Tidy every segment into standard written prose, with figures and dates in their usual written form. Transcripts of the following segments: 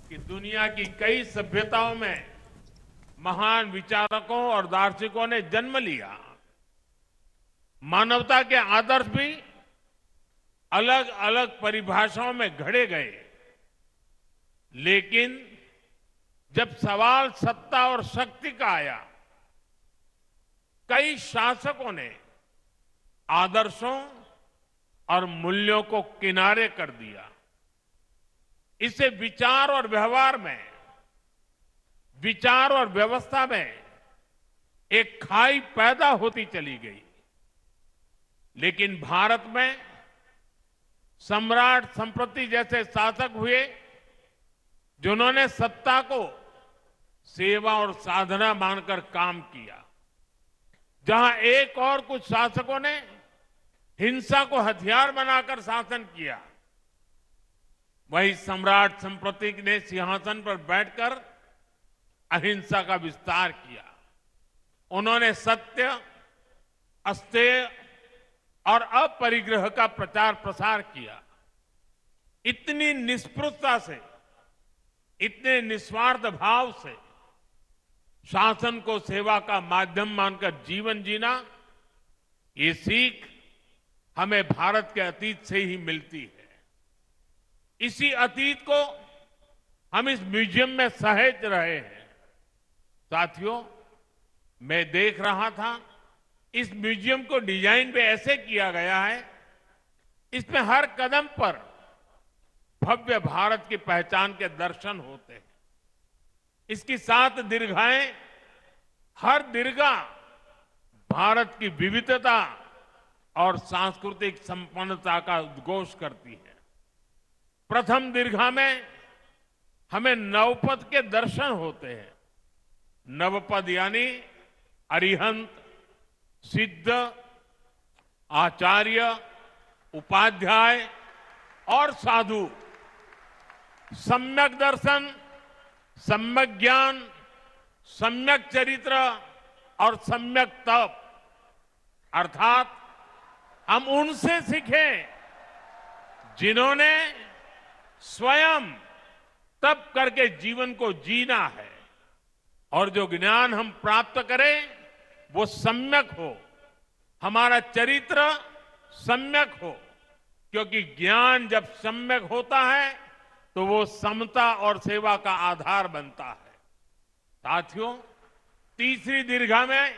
कि दुनिया की कई सभ्यताओं में महान विचारकों और दार्शनिकों ने जन्म लिया। मानवता के आदर्श भी अलग अलग परिभाषाओं में घड़े गए, लेकिन जब सवाल सत्ता और शक्ति का आया, कई शासकों ने आदर्शों और मूल्यों को किनारे कर दिया। इससे विचार और व्यवस्था में एक खाई पैदा होती चली गई। लेकिन भारत में सम्राट संप्रति जैसे शासक हुए, जिन्होंने सत्ता को सेवा और साधना मानकर काम किया। जहां एक और कुछ शासकों ने हिंसा को हथियार बनाकर शासन किया, वही सम्राट संप्रति ने सिंहासन पर बैठकर अहिंसा का विस्तार किया। उन्होंने सत्य, अस्तेय और अपरिग्रह का प्रचार प्रसार किया। इतनी निष्पृहता से, इतने निस्वार्थ भाव से शासन को सेवा का माध्यम मानकर जीवन जीना, ये सीख हमें भारत के अतीत से ही मिलती है। इसी अतीत को हम इस म्यूजियम में सहेज रहे हैं। साथियों, मैं देख रहा था, इस म्यूजियम को डिजाइन पे ऐसे किया गया है, इसमें हर कदम पर भव्य भारत की पहचान के दर्शन होते हैं। इसकी 7 दीर्घाएं, हर दीर्घा भारत की विविधता और सांस्कृतिक संपन्नता का उद्घोष करती है। प्रथम दीर्घा में हमें नवपद के दर्शन होते हैं। नवपद यानी अरिहंत, सिद्ध, आचार्य, उपाध्याय और साधु। सम्यक दर्शन, सम्यक ज्ञान, सम्यक चरित्र और सम्यक तप, अर्थात हम उनसे सीखें जिन्होंने स्वयं तप करके जीवन को जीना है, और जो ज्ञान हम प्राप्त करें वो सम्यक हो, हमारा चरित्र सम्यक हो, क्योंकि ज्ञान जब सम्यक होता है तो वो समता और सेवा का आधार बनता है। साथियों, तीसरी दीर्घा में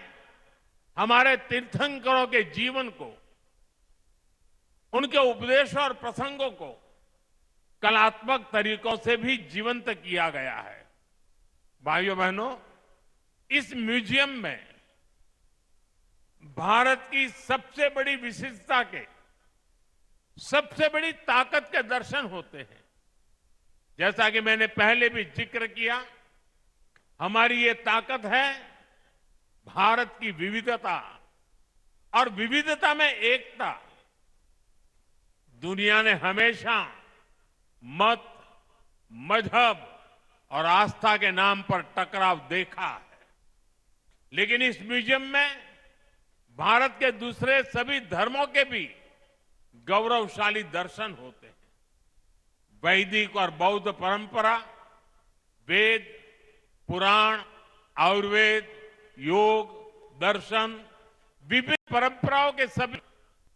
हमारे तीर्थंकरों के जीवन को, उनके उपदेशों और प्रसंगों को कलात्मक तरीकों से भी जीवंत किया गया है। भाइयों बहनों, इस म्यूजियम में भारत की सबसे बड़ी विशेषता के, सबसे बड़ी ताकत के दर्शन होते हैं। जैसा कि मैंने पहले भी जिक्र किया, हमारी ये ताकत है भारत की विविधता, और विविधता में एकता। दुनिया ने हमेशा मत, मजहब और आस्था के नाम पर टकराव देखा है, लेकिन इस म्यूजियम में भारत के दूसरे सभी धर्मों के भी गौरवशाली दर्शन होते हैं। वैदिक और बौद्ध परंपरा, वेद, पुराण, आयुर्वेद, योग, दर्शन, विभिन्न परंपराओं के सभी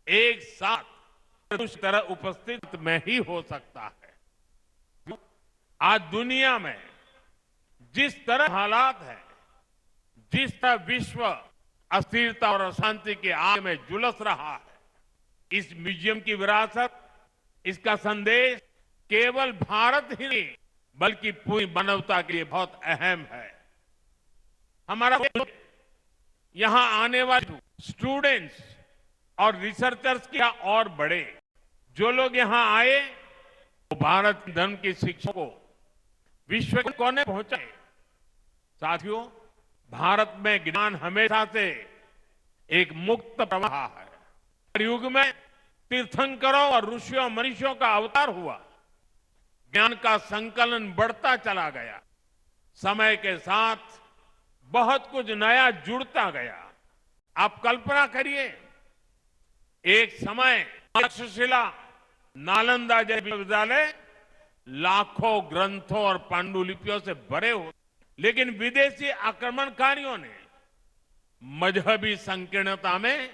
एक साथ उस तरह उपस्थित में ही हो सकता है। आज दुनिया में जिस तरह हालात है, जिस तरह विश्व अस्थिरता और अशांति के आग में झुलस रहा है, इस म्यूजियम की विरासत, इसका संदेश केवल भारत ही नहीं बल्कि पूरी मानवता के लिए बहुत अहम है। हमारा यहां आने वाले स्टूडेंट्स और रिसर्चर्स क्या और बढ़े। जो लोग यहां आए वो भारत धर्म की शिक्षा को विश्व के कोने पहुंचाए। साथियों, भारत में ज्ञान हमेशा से एक मुक्त प्रवाह है। हर युग में तीर्थंकरों और ऋषियों मनीषियों का अवतार हुआ, ज्ञान का संकलन बढ़ता चला गया। समय के साथ बहुत कुछ नया जुड़ता गया। आप कल्पना करिए, एक समय तक्षशिला, नालंदा जैसे विश्वविद्यालय लाखों ग्रंथों और पांडुलिपियों से भरे होते, लेकिन विदेशी आक्रमणकारियों ने मजहबी संकीर्णता में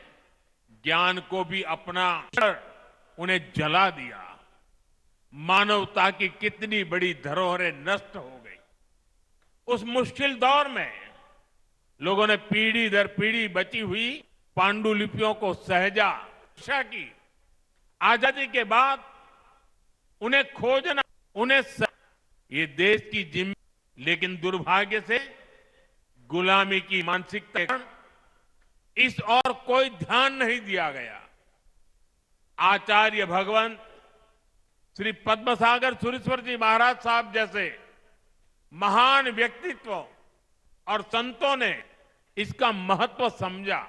ज्ञान को भी अपना उन्हें जला दिया। मानवता की कितनी बड़ी धरोहरें नष्ट हो गई। उस मुश्किल दौर में लोगों ने पीढ़ी दर पीढ़ी बची हुई पांडुलिपियों को सहेजा, रक्षा की। आजादी के बाद उन्हें खोजना, ये देश की जिम्मेदारी, लेकिन दुर्भाग्य से गुलामी की मानसिकता के कारण इस और कोई ध्यान नहीं दिया गया। आचार्य भगवंत श्री पद्मसागर सुरेश्वर जी महाराज साहब जैसे महान व्यक्तित्व और संतों ने इसका महत्व समझा।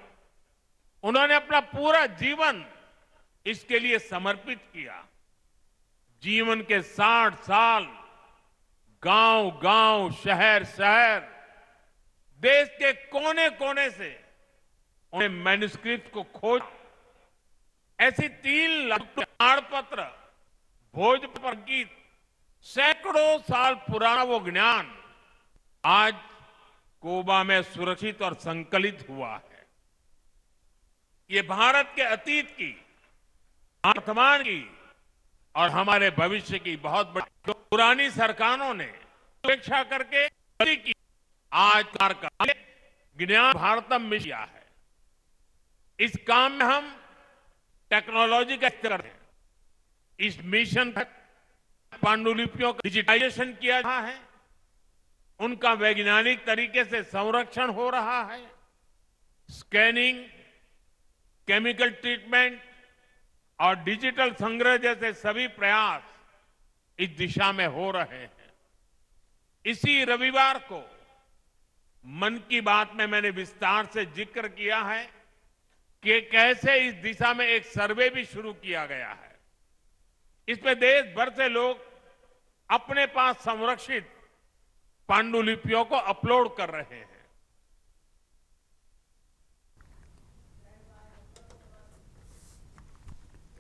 उन्होंने अपना पूरा जीवन इसके लिए समर्पित किया। जीवन के 60 साल गांव गांव, शहर शहर, देश के कोने कोने से उन्हें मैन्युस्क्रिप्ट को खोज, ऐसी 3 लाख ताड़पत्र, भोजपत्र गीत, सैकड़ों साल पुराना वो ज्ञान आज कोबा में सुरक्षित और संकलित हुआ है। ये भारत के अतीत की, वर्तमान की और हमारे भविष्य की बहुत बड़ी, पुरानी सरकारों ने उपेक्षा करके की, आज का ज्ञान भारतम में किया है। इस काम में हम टेक्नोलॉजी का इस्तेमाल करते हैं। इस मिशन तक पांडुलिपियों का डिजिटाइजेशन किया जा रहा है, उनका वैज्ञानिक तरीके से संरक्षण हो रहा है। स्कैनिंग, केमिकल ट्रीटमेंट और डिजिटल संग्रह जैसे सभी प्रयास इस दिशा में हो रहे हैं। इसी रविवार को मन की बात में मैंने विस्तार से जिक्र किया है कि कैसे इस दिशा में एक सर्वे भी शुरू किया गया है। इसमें देश भर से लोग अपने पास संरक्षित पांडुलिपियों को अपलोड कर रहे हैं।